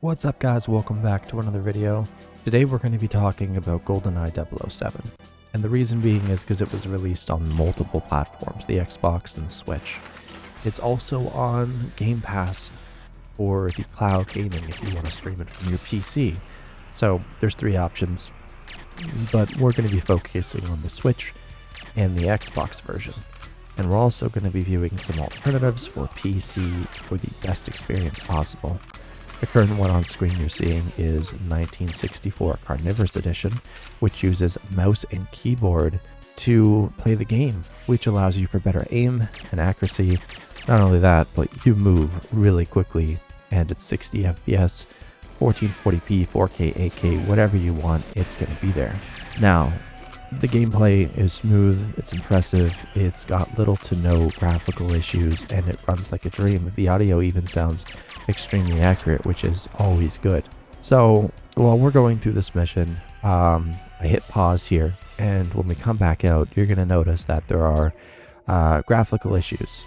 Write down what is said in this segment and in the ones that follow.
What's up guys, welcome back to another video. Today we're going to be talking about Goldeneye 007. And the reason being is because it was released on multiple platforms, the Xbox and the Switch. It's also on Game Pass for the cloud gaming if you want to stream it from your PC. So there's three options, but we're going to be focusing on the Switch and the Xbox version. And we're also going to be viewing some alternatives for PC for the best experience possible. The current one on screen you're seeing is 1964 Carnivorous Edition, which uses mouse and keyboard to play the game, which allows you for better aim and accuracy. Not only that, but you move really quickly, and it's 60 FPS, 1440p, 4K, 8K, whatever you want, it's going to be there. Now, the gameplay is smooth, it's impressive, it's got little to no graphical issues, and it runs like a dream. The audio even sounds extremely accurate, which is always good. So while we're going through this mission, I hit pause here, and when we come back out, you're going to notice that there are graphical issues.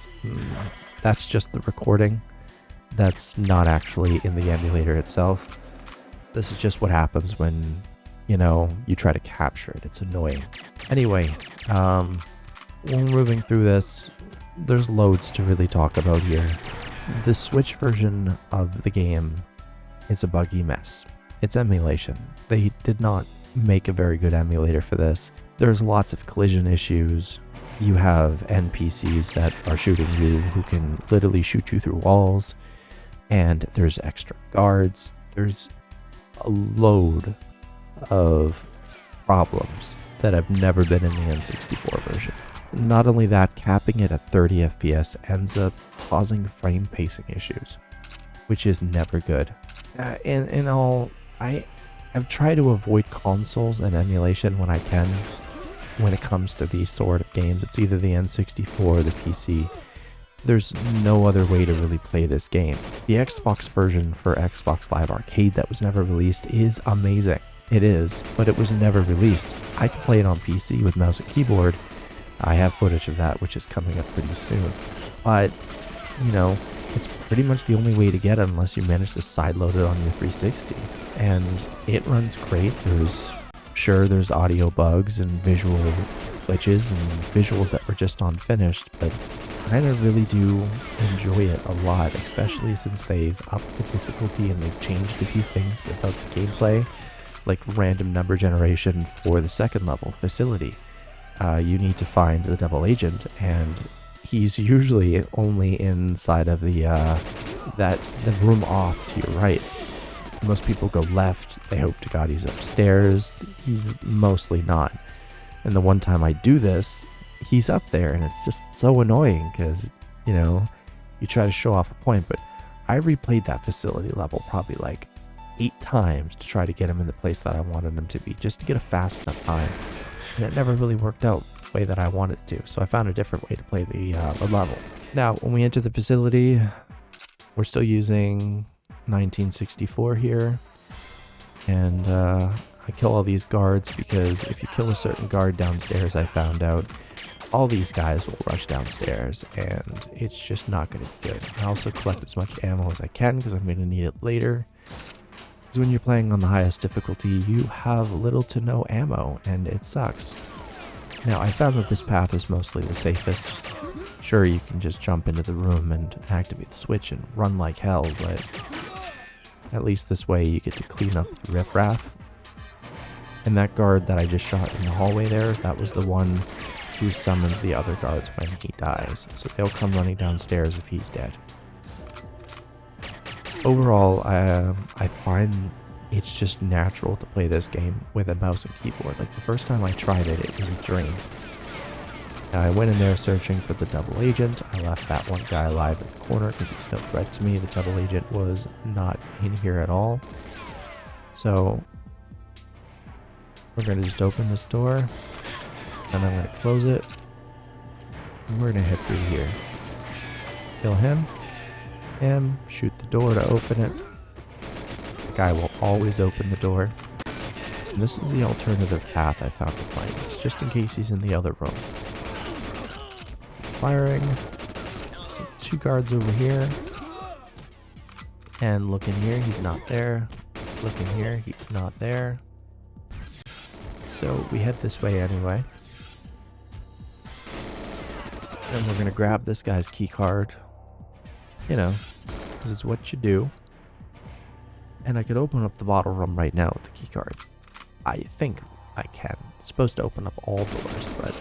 That's just the recording. That's not actually in the emulator itself. This is just what happens when you try to capture it. It's annoying. Anyway, when we're moving through this, there's loads to really talk about here. The Switch version of the game is a buggy mess. It's emulation. They did not make a very good emulator for this. There's lots of collision issues. You have NPCs that are shooting you who can literally shoot you through walls. And there's extra guards. There's a load of problems that have never been in the N64 version. Not only that, capping it at 30 FPS ends up causing frame pacing issues, which is never good. In all, I've tried to avoid consoles and emulation when I can when it comes to these sort of games. It's either the N64 or the PC. There's no other way to really play this game. The Xbox version for Xbox Live Arcade that was never released is amazing. It is, but it was never released. I can play it on PC with mouse and keyboard. I have footage of that, which is coming up pretty soon. But, it's pretty much the only way to get it unless you manage to sideload it on your 360. And it runs great. There's audio bugs and visual glitches and visuals that were just unfinished, but I really do enjoy it a lot, especially since they've upped the difficulty and they've changed a few things about the gameplay, like random number generation for the second level facility. You need to find the double agent, and he's usually only inside of the room off to your right. Most people go left. They hope to God he's upstairs. He's mostly not. And the one time I do this, he's up there, and it's just so annoying because, you try to show off a point, but I replayed that facility level probably like 8 times to try to get him in the place that I wanted him to be, just to get a fast enough time. And it never really worked out the way that I wanted it to, so I found a different way to play the level. Now, when we enter the facility, we're still using 1964 here, and I kill all these guards because if you kill a certain guard downstairs, I found out, all these guys will rush downstairs, and it's just not going to be good. I also collect as much ammo as I can because I'm going to need it later. Because when you're playing on the highest difficulty, you have little to no ammo, and it sucks. Now, I found that this path is mostly the safest. Sure, you can just jump into the room and activate the switch and run like hell, but at least this way you get to clean up the riffraff. And that guard that I just shot in the hallway there, that was the one who summons the other guards when he dies. So they'll come running downstairs if he's dead. Overall, I find it's just natural to play this game with a mouse and keyboard. Like the first time I tried it, it was a dream. I went in there searching for the double agent. I left that one guy alive in the corner because he's no threat to me. The double agent was not in here at all. So we're going to just open this door, and I'm going to close it, and we're going to hit through here. Kill him. Shoot the door to open it. The guy will always open the door. And this is the alternative path I found to playing this, just in case he's in the other room. Firing. So 2 guards over here. And look in here, he's not there. Look in here, he's not there. So we head this way anyway. And we're gonna grab this guy's key card. You know, this is what you do. And I could open up the bottle room right now with the key card. I think I can. It's supposed to open up all doors, but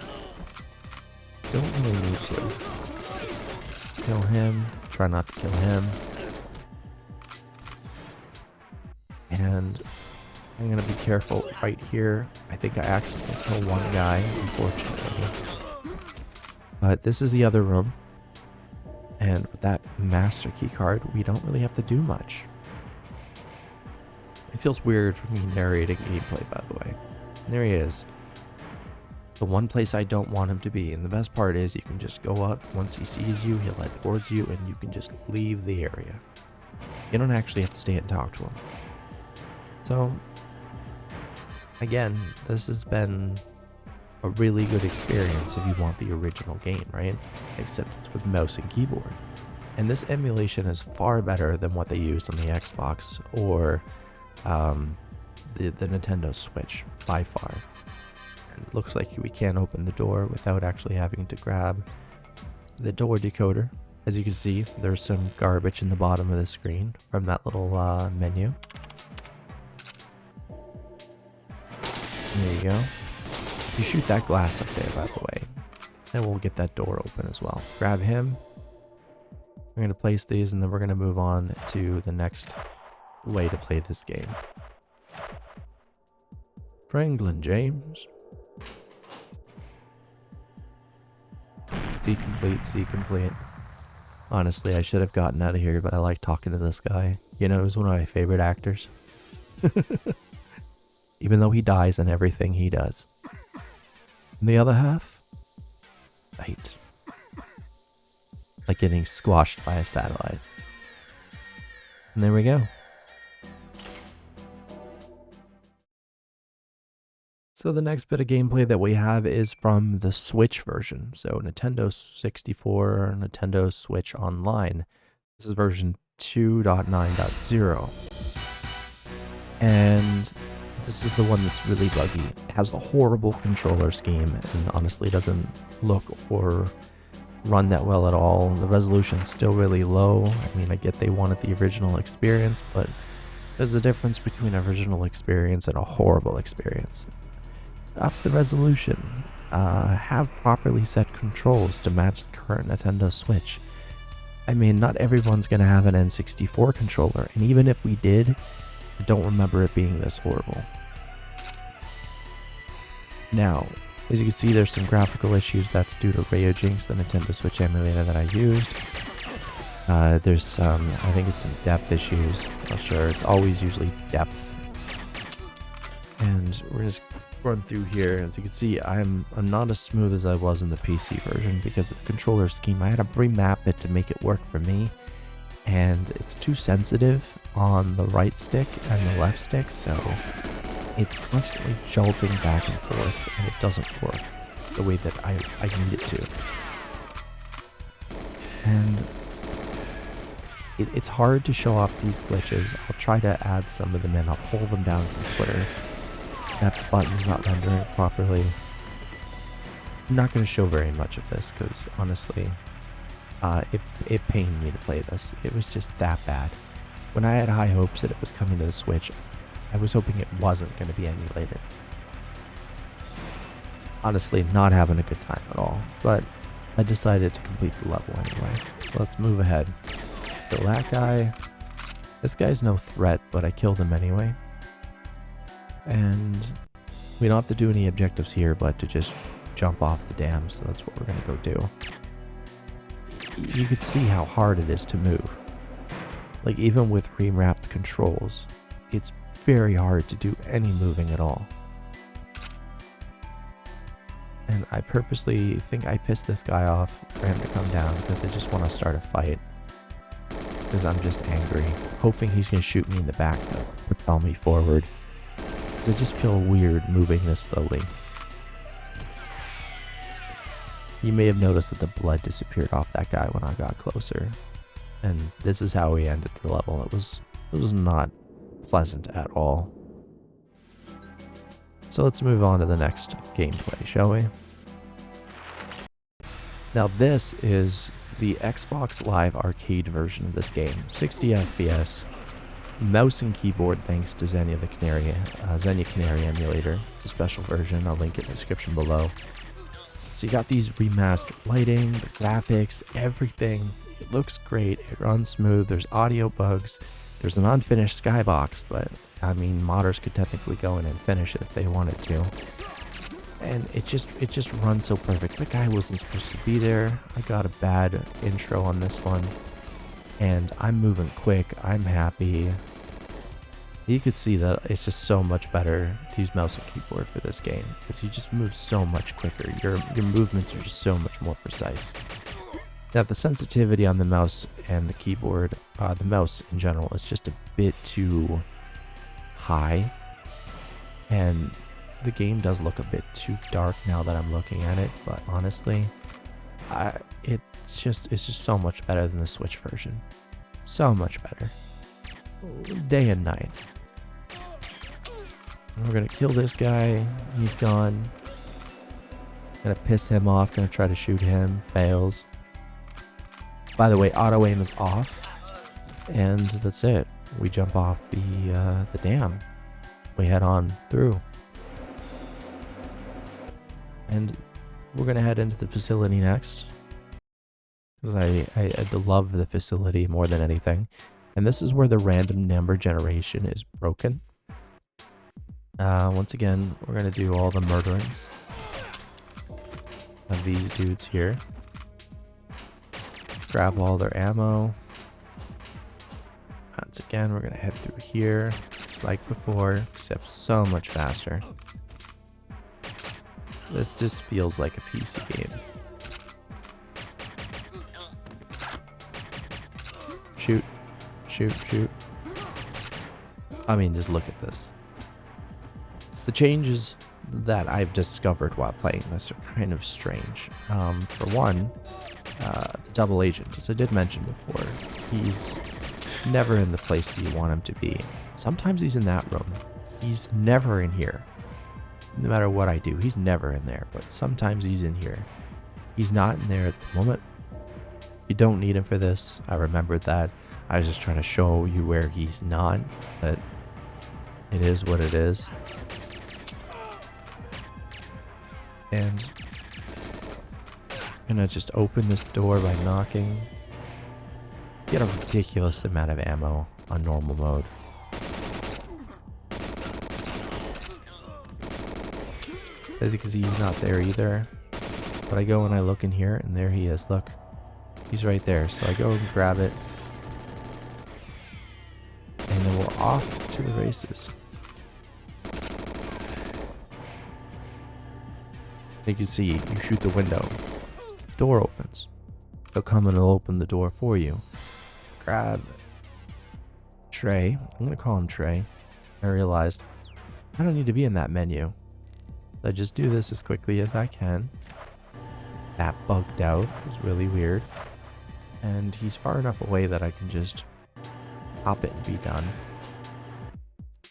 don't really need to. Kill him. Try not to kill him. And I'm gonna be careful right here. I think I accidentally killed one guy, unfortunately. But this is the other room. And with that master key card, we don't really have to do much. It feels weird for me narrating gameplay, by the way. And there he is. The one place I don't want him to be. And the best part is you can just go up. Once he sees you, he'll head towards you, and you can just leave the area. You don't actually have to stay and talk to him. So, again, this has been a really good experience if you want the original game, right? Except it's with mouse and keyboard. And this emulation is far better than what they used on the Xbox or the Nintendo Switch, by far. And it looks like we can't open the door without actually having to grab the door decoder. As you can see, there's some garbage in the bottom of the screen from that little menu. There you go. You shoot that glass up there, by the way, and we'll get that door open as well. Grab him. We're going to place these, and then we're going to move on to the next way to play this game. Franklin James. D complete, C complete. Honestly, I should have gotten out of here, but I like talking to this guy. You know, he's one of my favorite actors. Even though he dies in everything he does. And the other half? Right. Like getting squashed by a satellite. And there we go. So the next bit of gameplay that we have is from the Switch version. So Nintendo 64, Nintendo Switch Online. This is version 2.9.0. And this is the one that's really buggy. It has the horrible controller scheme and honestly doesn't look or run that well at all. The resolution's still really low. I mean, I get they wanted the original experience, but there's a difference between an original experience and a horrible experience. Up the resolution. Have properly set controls to match the current Nintendo Switch. I mean, not everyone's going to have an N64 controller, and even if we did, I don't remember it being this horrible. Now, as you can see, there's some graphical issues. That's due to Ryzen, the Nintendo Switch emulator that I used. There's some, I think it's some depth issues. Not sure. It's always usually depth. And we're just run through here. As you can see, I'm not as smooth as I was in the PC version because of the controller scheme. I had to remap it to make it work for me, and it's too sensitive on the right stick and the left stick, so it's constantly jolting back and forth, and it doesn't work the way that I need it to. And it's hard to show off these glitches. I'll try to add some of them in. I'll pull them down from Twitter. That button's not rendering properly. I'm not going to show very much of this because honestly, it pained me to play this. It was just that bad. When I had high hopes that it was coming to the Switch, I was hoping it wasn't going to be emulated. Honestly, not having a good time at all, but I decided to complete the level anyway. So let's move ahead. Kill that guy. This guy's no threat, but I killed him anyway. And we don't have to do any objectives here, but to just jump off the dam, so that's what we're going to go do. You could see how hard it is to move. Like, even with rewrapped controls, it's very hard to do any moving at all. And I purposely think I pissed this guy off for him to come down because I just want to start a fight. Because I'm just angry, hoping he's going to shoot me in the back to propel me forward. Because I just feel weird moving this slowly. You may have noticed that the blood disappeared off that guy when I got closer. and this is how we ended the level. It was not pleasant at all. So let's move on to the next gameplay, shall we? Now this is the Xbox Live Arcade version of this game. 60 FPS, mouse and keyboard thanks to Xenia Canary emulator. It's a special version, I'll link it in the description below. So you got these remastered lighting, the graphics, everything. It looks great, it runs smooth, there's audio bugs, there's an unfinished skybox, but I mean modders could technically go in and finish it if they wanted to. And it just runs so perfect. The guy wasn't supposed to be there. I got a bad intro on this one. And I'm moving quick, I'm happy. You could see that it's just so much better to use mouse and keyboard for this game, because you just move so much quicker. Your movements are just so much more precise. Now the sensitivity on the mouse and the keyboard, the mouse in general, is just a bit too high, and the game does look a bit too dark now that I'm looking at it. But honestly, it's just so much better than the Switch version. So much better, day and night. And we're gonna kill this guy. He's gone. Gonna piss him off. Gonna try to shoot him. Fails. By the way, auto aim is off, and that's it. We jump off the dam. We head on through, and we're gonna head into the facility next, because I love the facility more than anything. And this is where the random number generation is broken. Once again, we're gonna do all the murderings of these dudes here. Grab all their ammo. Once again, we're gonna head through here, just like before, except so much faster. This just feels like a PC game. Shoot, shoot, shoot. I mean, just look at this. The changes that I've discovered while playing this are kind of strange. For one, the double agent, as I did mention before, he's never in the place that you want him to be. Sometimes he's in that room. He's never in here. No matter what I do, he's never in there, but sometimes he's in here. He's not in there at the moment. You don't need him for this. I remembered that. I was just trying to show you where he's not, but it is what it is. And I'm gonna just open this door by knocking. Get a ridiculous amount of ammo on normal mode. As you can see, he's not there either. But I go and I look in here, and there he is. Look, he's right there. So I go and grab it, and then we're off to the races. You can see, you shoot the window, door opens. He'll come and he'll open the door for you. Grab Trey. I'm gonna call him Trey. I realized I don't need to be in that menu. I just do this as quickly as I can. That bugged out. It was really weird. And he's far enough away that I can just pop it and be done.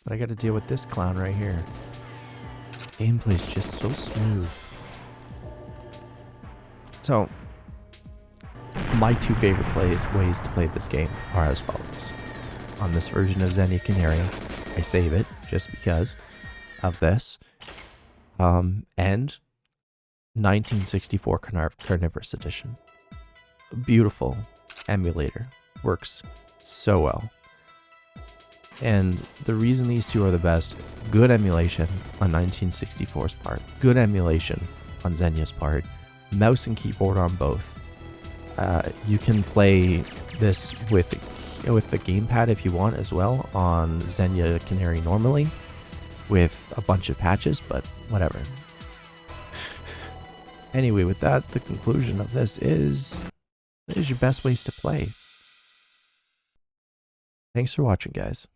But I gotta deal with this clown right here. Gameplay's just so smooth. So, my two favorite ways to play this game are as follows. On this version of Xenia Canary, I save it just because of this. And 1964 Carnivorous Edition. Beautiful emulator. Works so well. And the reason these two are the best, good emulation on 1964's part, good emulation on Xenia's part, mouse and keyboard on both. You can play this with the gamepad if you want as well on Xenia Canary normally with a bunch of patches, but whatever. Anyway, with that, the conclusion of this is your best ways to play. Thanks for watching, guys.